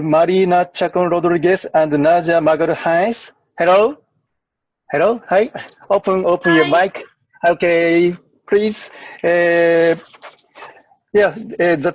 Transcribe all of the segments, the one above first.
Marina Chacon Rodriguez and Nadia Magalhães. Hello? Hello? Hi. Open your mic. Okay, please. The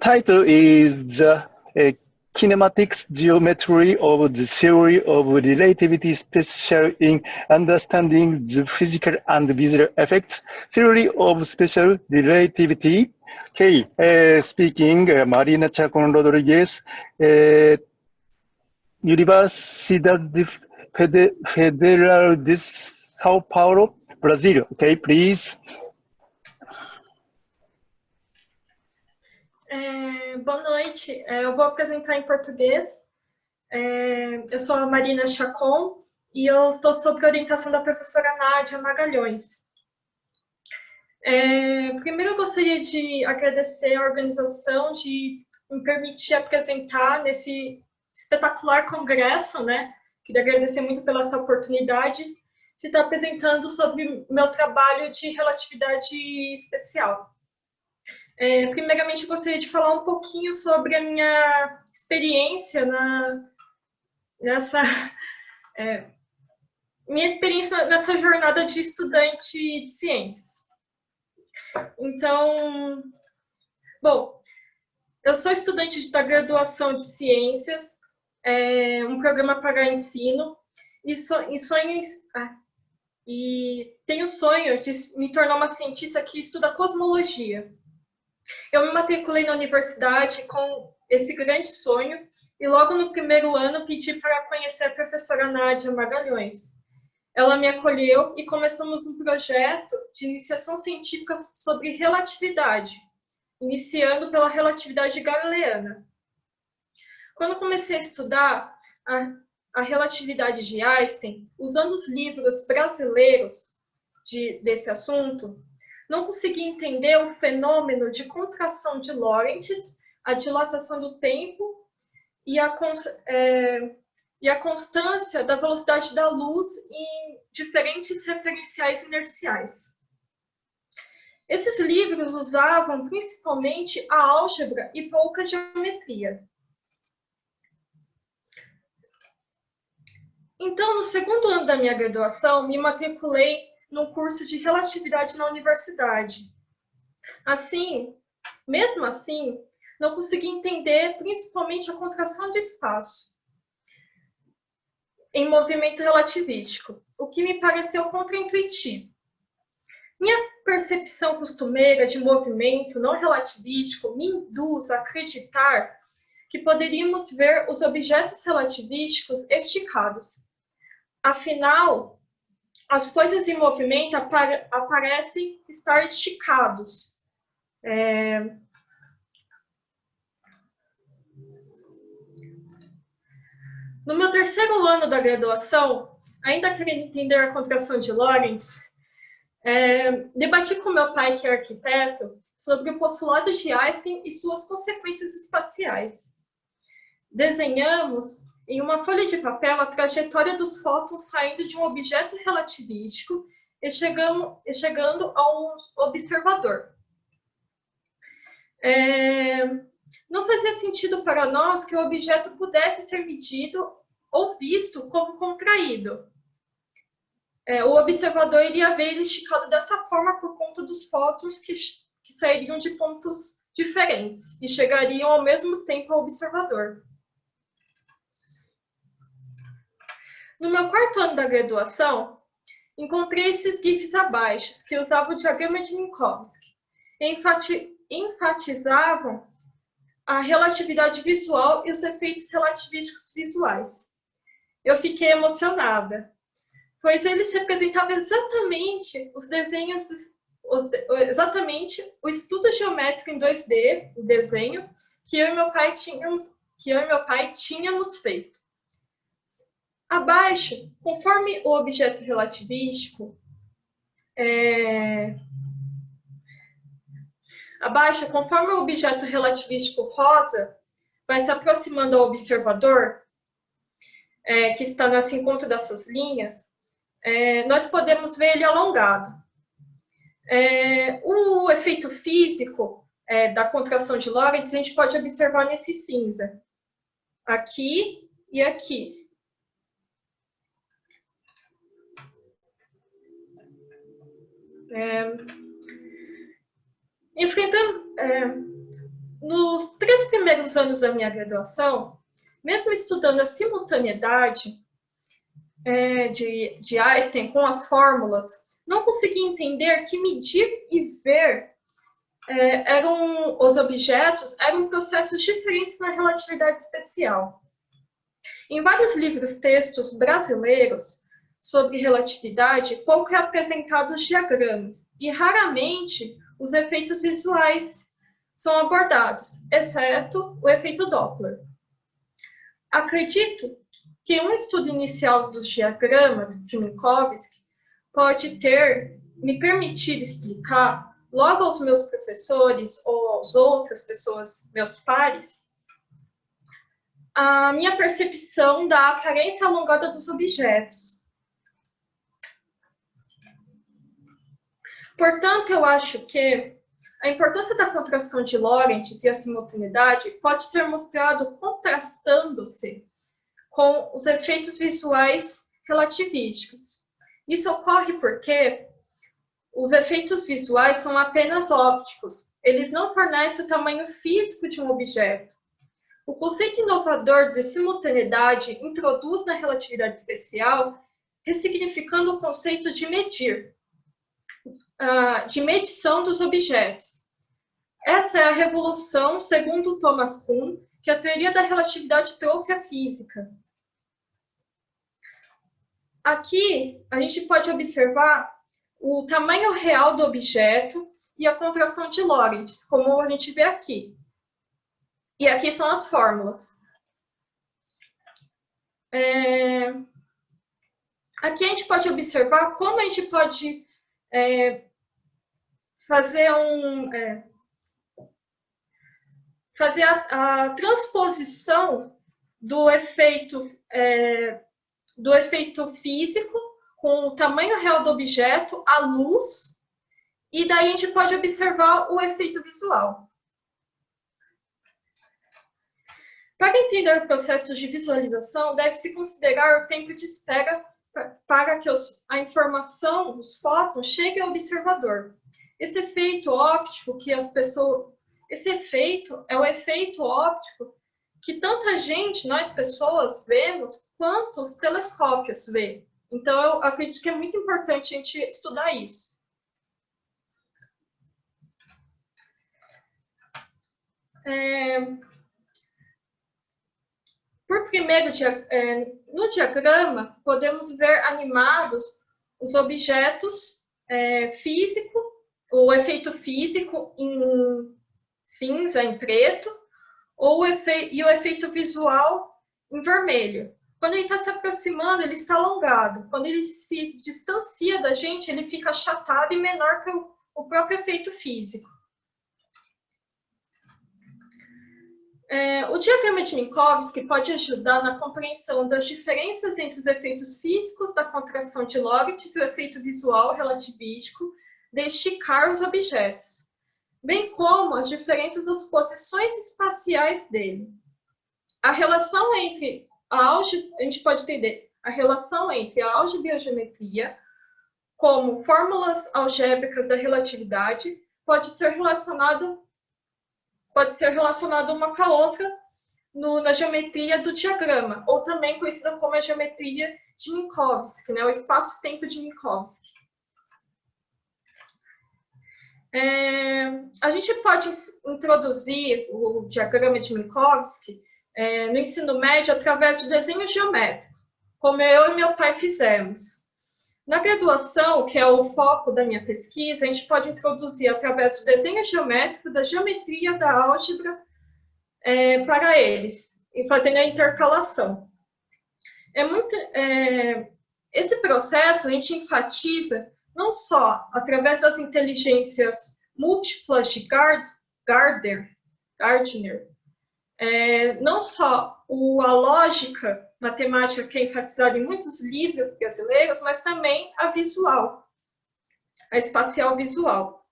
title is the Kinematics Geometry of the Theory of Relativity, Special in Understanding the Physical and Visual Effects, Theory of Special Relativity. Okay, speaking, Marina Chacon Rodriguez, Universidad Federal de São Paulo, Brazil. Okay, please. Boa noite, eu vou apresentar em português. Eu sou a Marina Chacon e eu estou sob a orientação da professora Nádia Magalhães. Primeiro eu gostaria de agradecer a organização de me permitir apresentar nesse espetacular congresso, né? Queria agradecer muito pela essa oportunidade de estar apresentando sobre o meu trabalho de relatividade especial. Primeiramente, eu gostaria de falar um pouquinho sobre a minha experiência nessa jornada de estudante de ciências. Então, bom, eu sou estudante da graduação de ciências, um programa para ensino, e tenho o sonho de me tornar uma cientista que estuda cosmologia. Eu me matriculei na universidade com esse grande sonho e logo no primeiro ano pedi para conhecer a professora Nádia Magalhães. Ela me acolheu e começamos um projeto de iniciação científica sobre relatividade, iniciando pela relatividade galileana. Quando comecei a estudar a relatividade de Einstein, usando os livros brasileiros desse assunto, não consegui entender o fenômeno de contração de Lorentz, a dilatação do tempo e a constância da velocidade da luz em diferentes referenciais inerciais. Esses livros usavam principalmente a álgebra e pouca geometria. Então, no segundo ano da minha graduação, me matriculei num curso de relatividade na universidade. Mesmo assim, não consegui entender principalmente a contração de espaço em movimento relativístico, o que me pareceu contraintuitivo. Minha percepção costumeira de movimento não relativístico me induz a acreditar que poderíamos ver os objetos relativísticos esticados. Afinal, as coisas em movimento aparecem estar esticados. No meu terceiro ano da graduação, ainda querendo entender a contração de Lorentz, debati com meu pai, que é arquiteto, sobre o postulado de Einstein e suas consequências espaciais. Desenhamos em uma folha de papel a trajetória dos fótons saindo de um objeto relativístico e chegando a um observador. Não fazia sentido para nós que o objeto pudesse ser medido ou visto como contraído. O observador iria ver ele esticado dessa forma por conta dos fótons que sairiam de pontos diferentes e chegariam ao mesmo tempo ao observador. No meu quarto ano da graduação, encontrei esses GIFs abaixo, que usavam o diagrama de Minkowski, e enfatizavam a relatividade visual e os efeitos relativísticos visuais. Eu fiquei emocionada, pois eles representavam exatamente os desenhos, exatamente o estudo geométrico em 2D, o desenho, que eu e meu pai tínhamos feito. Abaixo, conforme o objeto relativístico, rosa vai se aproximando ao observador, que está nesse encontro dessas linhas, nós podemos ver ele alongado. O efeito físico da contração de Lorentz a gente pode observar nesse cinza. aqui e aqui. Nos 3 primeiros anos da minha graduação, mesmo estudando a simultaneidade de Einstein com as fórmulas, não consegui entender que medir e ver os objetos eram processos diferentes na relatividade especial. Em vários livros textos brasileiros sobre relatividade, pouco é apresentado os diagramas e raramente os efeitos visuais são abordados, exceto o efeito Doppler. Acredito que um estudo inicial dos diagramas de Minkowski pode me permitir explicar logo aos meus professores ou às outras pessoas, meus pares, a minha percepção da aparência alongada dos objetos. Portanto, eu acho que a importância da contração de Lorentz e a simultaneidade pode ser mostrado contrastando-se com os efeitos visuais relativísticos. Isso ocorre porque os efeitos visuais são apenas ópticos, eles não fornecem o tamanho físico de um objeto. O conceito inovador de simultaneidade introduz na relatividade especial, ressignificando o conceito de medir, de medição dos objetos. Essa é a revolução, segundo Thomas Kuhn, que a teoria da relatividade trouxe à física. Aqui, a gente pode observar o tamanho real do objeto e a contração de Lorentz, como a gente vê aqui. E aqui são as fórmulas. Aqui a gente pode observar como a gente pode fazer a transposição do efeito físico com o tamanho real do objeto, a luz, e daí a gente pode observar o efeito visual. Para entender o processo de visualização, deve-se considerar o tempo de espera para que a informação, os fótons, cheguem ao observador. Esse efeito óptico é o efeito óptico que tanta gente, nós pessoas, vemos, quanto os telescópios vê. Então, eu acredito que é muito importante a gente estudar isso. No diagrama, podemos ver animados os objetos físicos, o efeito físico em cinza, em preto, e o efeito visual em vermelho. Quando ele está se aproximando, ele está alongado. Quando ele se distancia da gente, ele fica achatado e menor que o próprio efeito físico. O diagrama de Minkowski pode ajudar na compreensão das diferenças entre os efeitos físicos da contração de Lorentz e o efeito visual relativístico de esticar os objetos, bem como as diferenças das posições espaciais dele. A gente pode entender a relação entre a álgebra e a geometria, como fórmulas algébricas da relatividade, pode ser relacionada uma com a outra na geometria do diagrama, ou também conhecida como a geometria de Minkowski, né, o espaço-tempo de Minkowski. A gente pode introduzir o diagrama de Minkowski no ensino médio através de desenho geométrico, como eu e meu pai fizemos. Na graduação, que é o foco da minha pesquisa, a gente pode introduzir através do desenho geométrico, da geometria, da álgebra para eles, e fazendo a intercalação. Esse processo a gente enfatiza não só através das inteligências múltiplas de Gardner, não só a lógica matemática que é enfatizada em muitos livros brasileiros, mas também a visual, a espacial visual.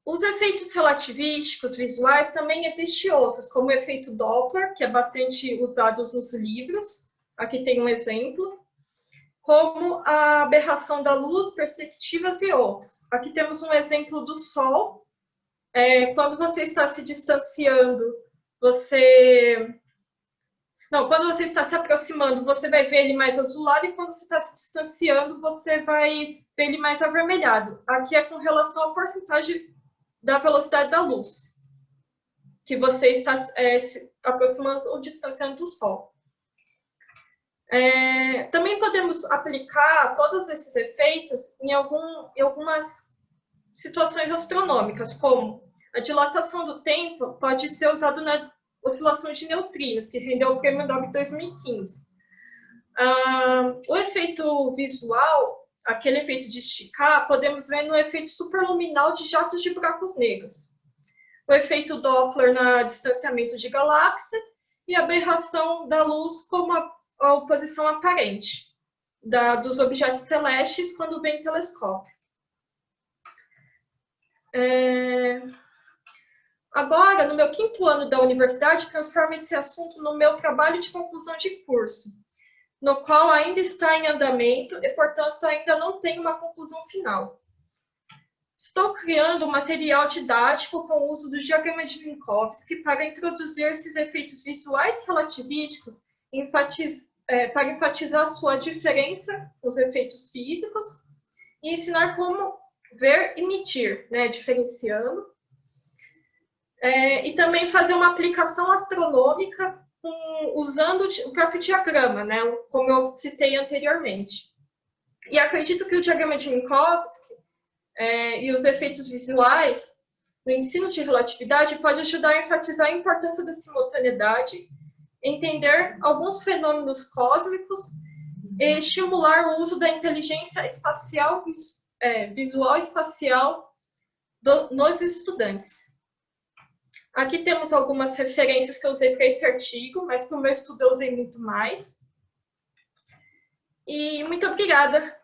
Os efeitos relativísticos visuais também existem outros, como o efeito Doppler, que é bastante usado nos livros. Aqui tem um exemplo. Como a aberração da luz, perspectivas e outros. Aqui temos um exemplo do Sol. Quando você está se distanciando, quando você está se aproximando, você vai ver ele mais azulado, e quando você está se distanciando, você vai ver ele mais avermelhado. Aqui é com relação à porcentagem da velocidade da luz, que você está se aproximando ou distanciando do Sol. Também podemos aplicar todos esses efeitos em algumas situações astronômicas, como a dilatação do tempo pode ser usado na oscilação de neutrinos, que rendeu o Prêmio Nobel em 2015. O efeito visual, aquele efeito de esticar, podemos ver no efeito superluminal de jatos de buracos negros. O efeito Doppler no distanciamento de galáxia e a aberração da luz como a oposição aparente dos objetos celestes quando vem em telescópio. Agora, no meu 5º ano da universidade, transformo esse assunto no meu trabalho de conclusão de curso, no qual ainda está em andamento e, portanto, ainda não tenho uma conclusão final. Estou criando um material didático com o uso do diagrama de Minkowski para introduzir esses efeitos visuais relativísticos para enfatizar sua diferença com os efeitos físicos e ensinar como ver e medir, diferenciando. E também fazer uma aplicação astronômica usando o próprio diagrama, como eu citei anteriormente. E acredito que o diagrama de Minkowski e os efeitos visuais no ensino de relatividade pode ajudar a enfatizar a importância da simultaneidade, entender alguns fenômenos cósmicos e estimular o uso da inteligência espacial, visual espacial nos estudantes. Aqui temos algumas referências que eu usei para esse artigo, mas para o meu estudo eu usei muito mais. E muito obrigada.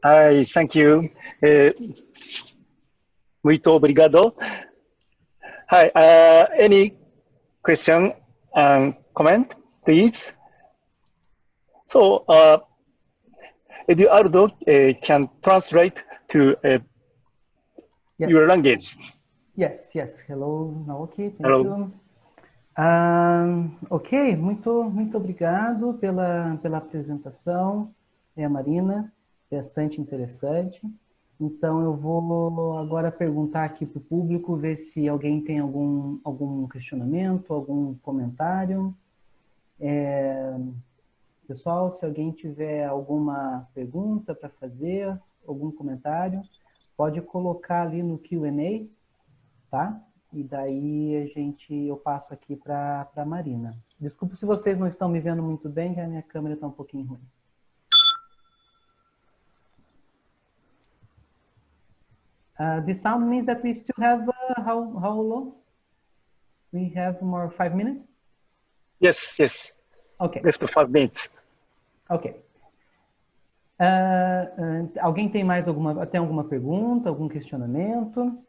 Hi, thank you. Muito obrigado. Hi, any question and comment, please? So, Eduardo can translate to Yes. your language. Yes. Hello, Naoki. Thank Hello. you. Ok, muito obrigado pela apresentação, Marina, bastante interessante. Então, eu vou agora perguntar aqui para o público, ver se alguém tem algum questionamento, algum comentário. Pessoal, se alguém tiver alguma pergunta para fazer, algum comentário, pode colocar ali no Q&A, tá? E daí eu passo aqui para a Marina. Desculpa se vocês não estão me vendo muito bem, que a minha câmera está um pouquinho ruim. The sound means that we still have, how long? We have more 5 minutes? Yes. Okay. Left 5 minutes. Ok. Alguém tem alguma pergunta, algum questionamento?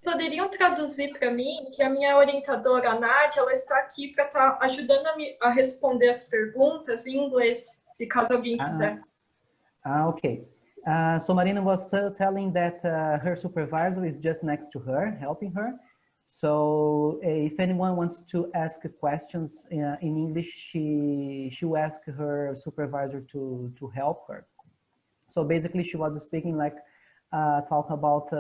Poderiam traduzir para mim, que a minha orientadora, a Nádia, ela está aqui para estar ajudando a responder as perguntas em inglês, se caso alguém quiser. Ok. So Marina was telling that her supervisor is just next to her, helping her. So if anyone wants to ask questions in English, she will ask her supervisor to help her. So basically, she was speaking like talking about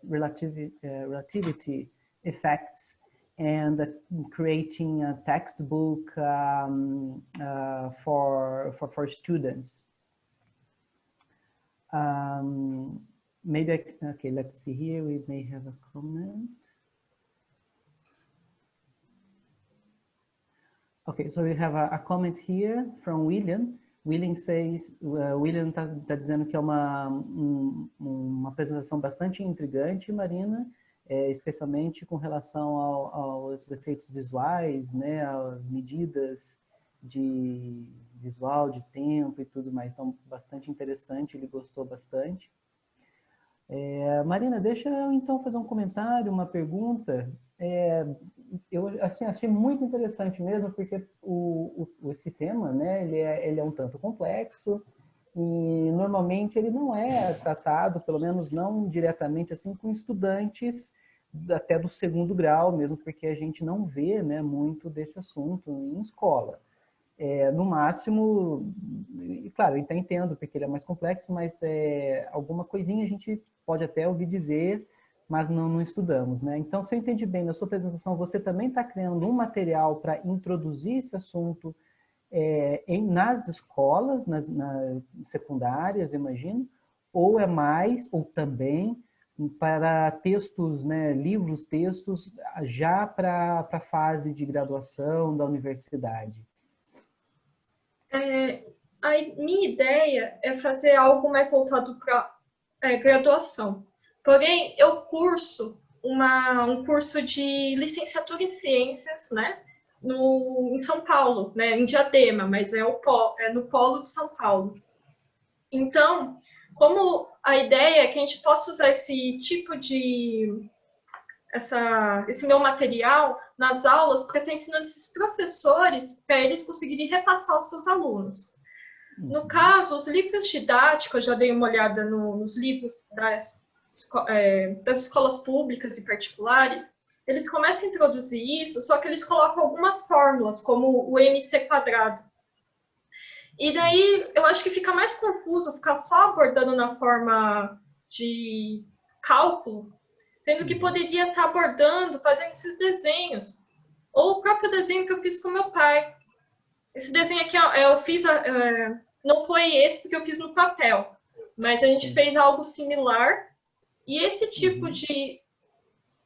relativity effects and creating a textbook for students. Maybe okay, let's see here. We may have a comment. Okay, so we have a comment here from William. William tá dizendo que é uma apresentação bastante intrigante, Marina, especialmente com relação aos efeitos visuais, né, às medidas de visual, de tempo e tudo mais. Então, bastante interessante, ele gostou bastante. Marina, deixa eu então fazer um comentário, uma pergunta. Eu assim, achei muito interessante mesmo, porque esse tema, né, ele é um tanto complexo e normalmente ele não é tratado, pelo menos não diretamente assim, com estudantes até do segundo grau, mesmo porque a gente não vê, né, muito desse assunto em escola. No máximo, e claro, eu até entendo porque ele é mais complexo, mas alguma coisinha a gente pode até ouvir dizer, mas não estudamos, né? Então, se eu entendi bem na sua apresentação, você também está criando um material para introduzir esse assunto nas escolas, nas secundárias, eu imagino, ou é mais, ou também para textos, né, livros, textos, já para a fase de graduação da universidade? A minha ideia é fazer algo mais voltado para graduação. Porém, eu curso um curso de licenciatura em ciências, né, em São Paulo, né, em Diadema, mas é no polo de São Paulo. Então, como a ideia é que a gente possa usar esse tipo de esse meu material nas aulas para estar ensinando esses professores para eles conseguirem repassar aos seus alunos. No caso, os livros didáticos, eu já dei uma olhada nos livros das escolas públicas e particulares, eles começam a introduzir isso, só que eles colocam algumas fórmulas, como o mc². E daí, eu acho que fica mais confuso ficar só abordando na forma de cálculo, sendo que poderia estar abordando, fazendo esses desenhos. Ou o próprio desenho que eu fiz com meu pai. Esse desenho aqui eu fiz, não foi esse porque eu fiz no papel, mas a gente fez algo similar. E esse tipo de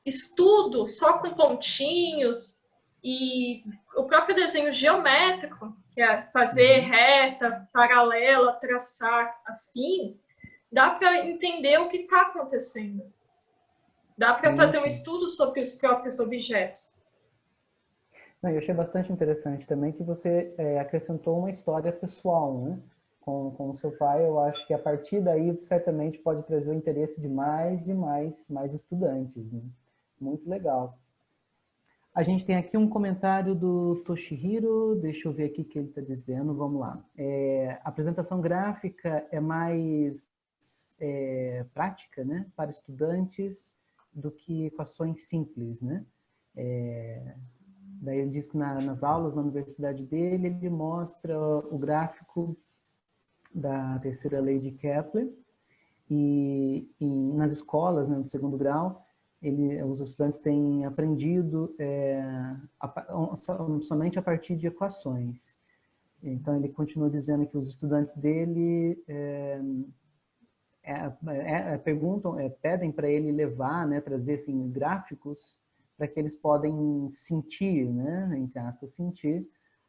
estudo, só com pontinhos, e o próprio desenho geométrico, que é fazer reta, paralela, traçar assim, dá para entender o que está acontecendo. Dá para fazer um estudo sobre os próprios objetos. Eu achei bastante interessante também que você acrescentou uma história pessoal, né? Com o seu pai. Eu acho que a partir daí certamente pode trazer o interesse de mais e mais estudantes, né? Muito legal. A gente tem aqui um comentário do Toshihiro, deixa eu ver aqui o que ele está dizendo, vamos lá. A apresentação gráfica é mais prática, né, para estudantes do que equações simples, né? Daí ele diz que nas aulas na universidade dele, ele mostra o gráfico da terceira lei de Kepler e nas escolas, né, do segundo grau, os estudantes têm aprendido somente a partir de equações. Então, ele continua dizendo que os estudantes dele pedem para ele levar, né, trazer assim, gráficos para que eles podem sentir, né, entre aspas, sentir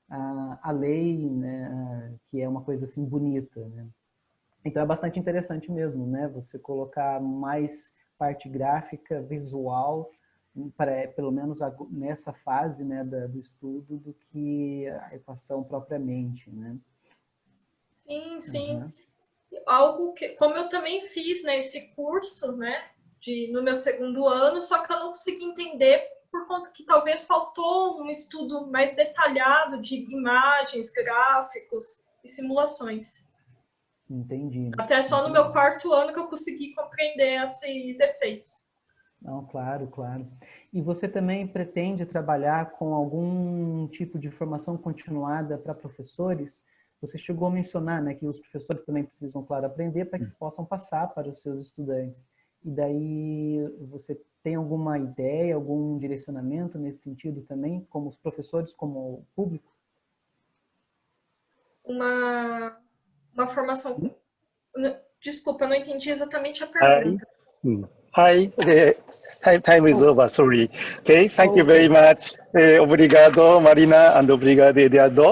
a lei, né, que é uma coisa assim bonita, né? Então é bastante interessante mesmo, né, você colocar mais parte gráfica, visual, pelo menos nessa fase, né, do estudo, do que a equação propriamente, né? Sim, sim. Algo que, como eu também fiz, né, esse curso, né, no meu segundo ano, só que eu não consegui entender por conta que talvez faltou um estudo mais detalhado de imagens, gráficos e simulações. Entendi. Até só no meu quarto ano que eu consegui compreender esses efeitos. Não, claro, claro. E você também pretende trabalhar com algum tipo de formação continuada para professores? Você chegou a mencionar, né, que os professores também precisam, claro, aprender para que possam passar para os seus estudantes. E daí você tem alguma ideia, algum direcionamento nesse sentido também, como os professores, como o público? Uma formação... Desculpa, eu não entendi exatamente a pergunta. Hi, time is over, sorry. Okay, thank you very much. Obrigado, Marina, and obrigado, Eduardo.